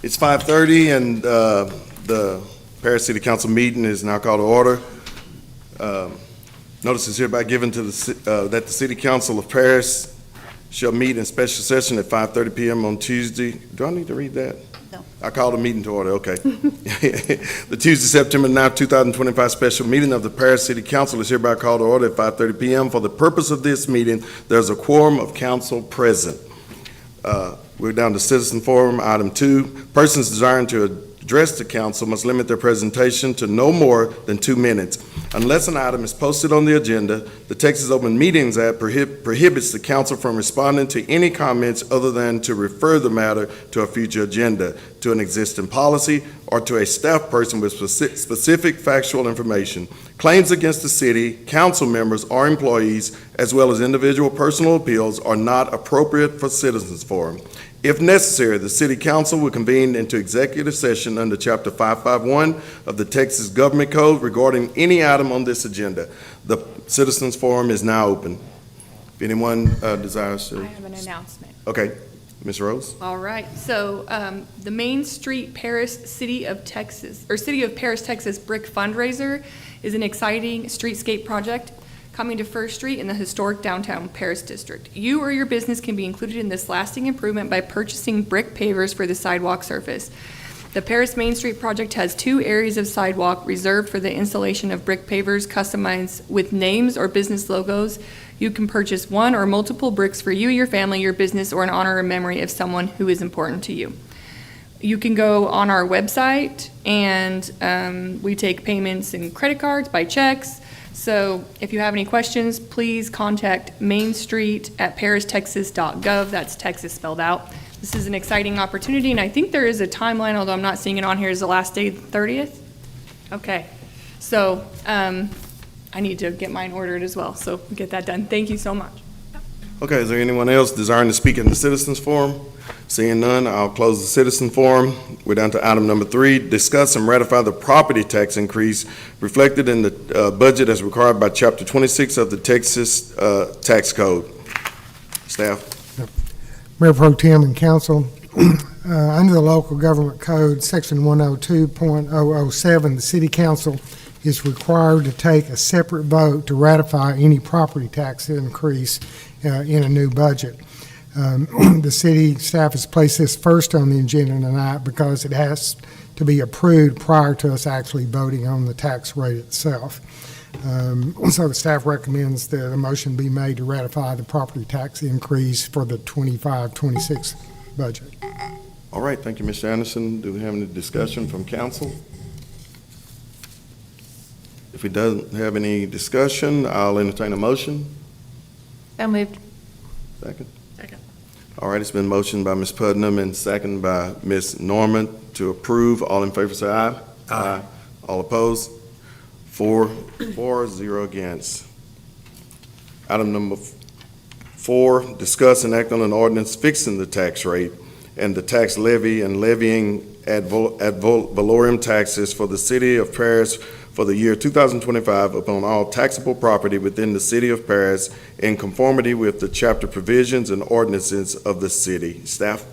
It's 5:30 and the Paris City Council meeting is now called to order. Notice is hereby given to that the City Council of Paris shall meet in special session at 5:30 p.m. on Tuesday. Do I need to read that? No. I called a meeting to order, okay. The Tuesday, September 9th, 2025 special meeting of the Paris City Council is hereby called to order at 5:30 p.m. For the purpose of this meeting, there's a quorum of council present. We're down to citizen forum, item 2. Persons desiring to address the council must limit their presentation to no more than 2 minutes. Unless an item is posted on the agenda, the Texas Open Meetings Act prohibits the council from responding to any comments other than to refer the matter to a future agenda, to an existing policy, or to a staff person with specific factual information. Claims against the city, council members, or employees, as well as individual personal appeals, are not appropriate for citizens forum. If necessary, the City Council will convene into executive session under Chapter 551 of the Texas Government Code regarding any item on this agenda. The Citizens Forum is now open. If anyone desires to. I have an announcement. Okay, Ms. Rose? All right, so the Main Street Paris City of Paris, Texas Brick Fundraiser is an exciting streetscape project coming to First Street in the historic downtown Paris district. You or your business can be included in this lasting improvement by purchasing brick pavers for the sidewalk surface. The Paris Main Street project has 2 areas of sidewalk reserved for the installation of brick pavers customized with names or business logos. You can purchase 1 or multiple bricks for you, your family, your business, or in honor or memory of someone who is important to you. You can go on our website, and we take payments in credit cards, by checks. So if you have any questions, please contact mainstreet@paristexas.gov. That's Texas spelled out. This is an exciting opportunity, and I think there is a timeline, although I'm not seeing it on here. Is the last day the 30th? Okay. So I need to get mine ordered as well, so get that done. Thank you so much. Okay, is there anyone else desiring to speak in the Citizens Forum? Seeing none, I'll close the Citizen Forum. We're down to item number 3, discuss and ratify the property tax increase reflected in the budget as required by Chapter 26 of the Texas Tax Code. Staff. Mayor Pro Tem and Council, under the Local Government Code, Section 102.007, the City Council is required to take a separate vote to ratify any property tax increase in a new budget. The city staff has placed this first on the agenda tonight because it has to be approved prior to us actually voting on the tax rate itself. So the staff recommends that a motion be made to ratify the property tax increase for the 25-26 budget. All right, thank you, Mr. Anderson. Do we have any discussion from council? If we don't have any discussion, I'll entertain a motion. So moved. Second. Second. All right, it's been motioned by Ms. Putnam and seconded by Ms. Norman to approve. All in favor say aye. Aye. All opposed? 4 for, 0 against. Item number 4, discuss and act on an ordinance fixing the tax rate and the tax levy and levying ad valorem taxes for the city of Paris for the year 2025 upon all taxable property within the city of Paris in conformity with the chapter provisions and ordinances of the city. Staff?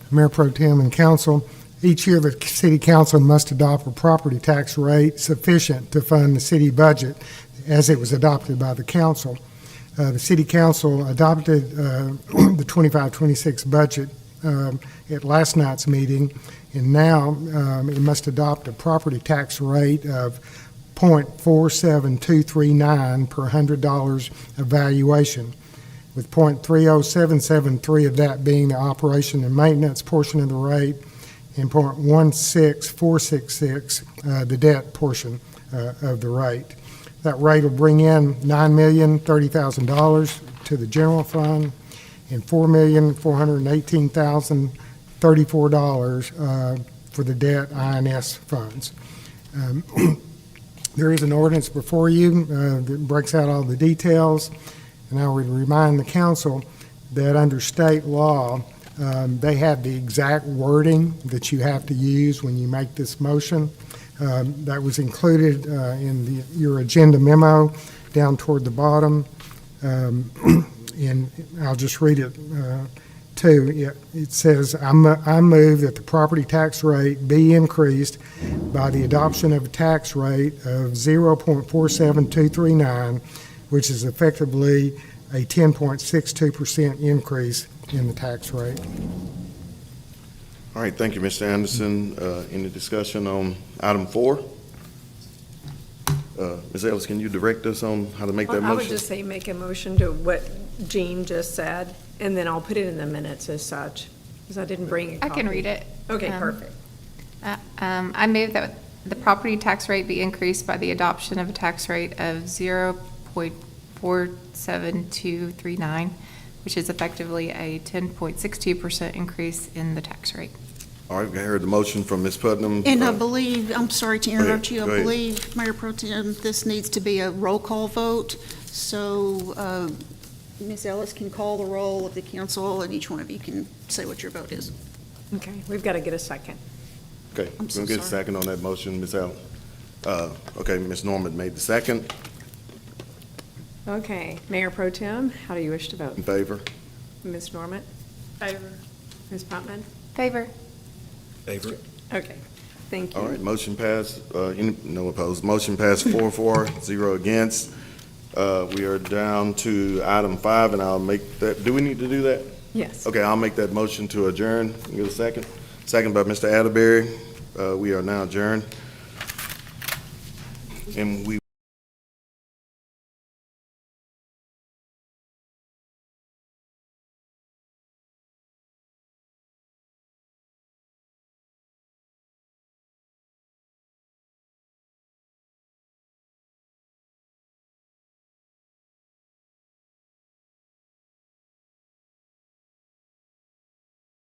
Mayor Pro Tem and Council, each year the City Council must adopt a property tax rate sufficient to fund the city budget as it was adopted by the council. The City Council adopted the 25-26 budget at last night's meeting, and now it must adopt a property tax rate of 0.47239 per $100 of valuation, with 0.30773 of that being the operation and maintenance portion of the rate, and 0.16466 the debt portion of the rate. That rate will bring in $9,030,000 to the general fund and $4,418,034 for the debt INS funds. There is an ordinance before you that breaks out all the details, and I would remind the council that under state law, they have the exact wording that you have to use when you make this motion. That was included in your agenda memo down toward the bottom, and I'll just read it 2, yeah, it says, I move that the property tax rate be increased by the adoption of a tax rate of 0.47239, which is effectively a 10.62% increase in the tax rate. All right, thank you, Mr. Anderson. Any discussion on item 4? Ms. Ellis, can you direct us on how to make that I would motion? just say make a motion to what Jean just said, and then I'll put it in the minutes as such, because I didn't bring a I copy. can read it. Okay, Um, perfect. I move that the property tax rate be increased by the adoption of a tax rate of 0.47239, which is effectively a 10.62% increase in the tax rate. All right, we heard the motion from Ms. Putnam. And I believe, I'm sorry to interrupt you, Go I ahead. believe, Mayor Pro Tem, this needs to be a roll call vote. So Ms. Ellis can call the roll of the council, and each one of you can say what your vote is. Okay, we've got to get a second. Okay, I'm we're so going to get a sorry. second on that motion, Ms. Allen. Okay, Ms. Norman made the second. Okay, Mayor Pro Tem, how do you wish to vote? In favor? Ms. Norman? Favor. Ms. Putman? Favor? Favor. Okay, thank you. All right, motion passed, no opposed. Motion passed 4-4, 0 against. We are down to item 5, and I'll make that, do we need to do that? Yes. Okay, I'll make that motion to adjourn. Can I get a second? Second by Mr. Atterbury. We are now adjourned. And we